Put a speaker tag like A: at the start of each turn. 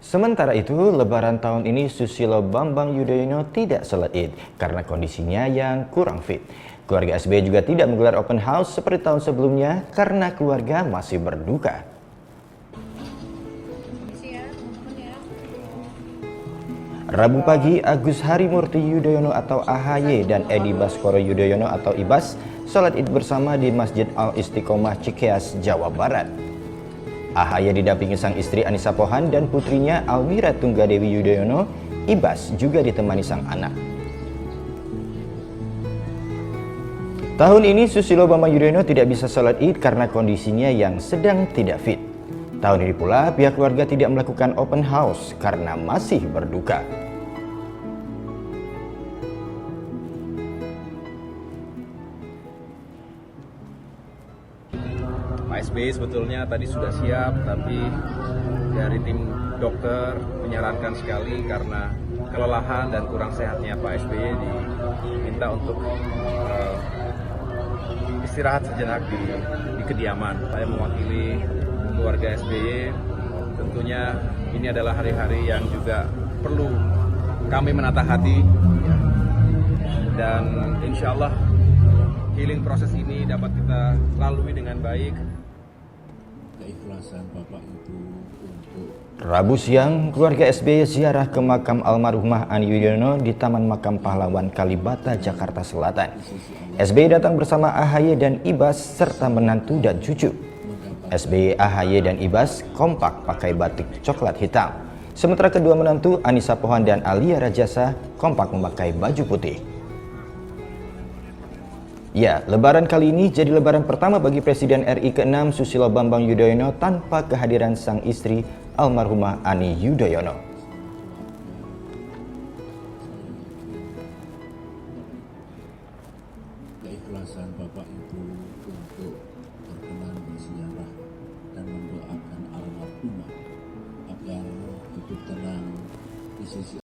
A: Sementara itu, Lebaran tahun ini Susilo Bambang Yudhoyono tidak sholat Id karena kondisinya yang kurang fit. Keluarga SBY juga tidak menggelar open house seperti tahun sebelumnya karena keluarga masih berduka. Rabu pagi, Agus Harimurti Yudhoyono atau AHY dan Edi Baskoro Yudhoyono atau Ibas sholat Id bersama di Masjid Al-Istiqomah Cikeas, Jawa Barat. AHY didampingi sang istri Anissa Pohan dan putrinya Almira Tunggadewi Yudhoyono. Ibas juga ditemani sang anak. Tahun ini Susilo Bambang Yudhoyono tidak bisa sholat Id karena kondisinya yang sedang tidak fit. Tahun ini pula pihak keluarga tidak melakukan open house karena masih berduka.
B: Pak SBY sebetulnya tadi sudah siap, tapi dari tim dokter menyarankan sekali karena kelelahan dan kurang sehatnya Pak SBY diminta untuk istirahat sejenak di kediaman. Saya mewakili keluarga SBY, tentunya ini adalah hari-hari yang juga perlu kami menata hati, dan insya Allah healing proses ini dapat kita lalui dengan baik.
C: Keikhlasan Bapak itu untuk
A: Rabu siang, keluarga SBY ziarah ke makam almarhumah Ani Yudhoyono di Taman Makam Pahlawan Kalibata, Jakarta Selatan. SBY datang bersama AHY dan Ibas serta menantu dan cucu. SBY, AHY dan Ibas kompak pakai batik coklat hitam. Sementara kedua menantu Anissa Pohan dan Alia Rajasa kompak memakai baju putih. Ya, lebaran kali ini jadi lebaran pertama bagi Presiden RI ke-6 Susilo Bambang Yudhoyono tanpa kehadiran sang istri almarhumah Ani Yudhoyono.
C: keikhlasan Bapak itu untuk berkenan berziarah dan mendoakan almarhumah agar hidup tenang di sisi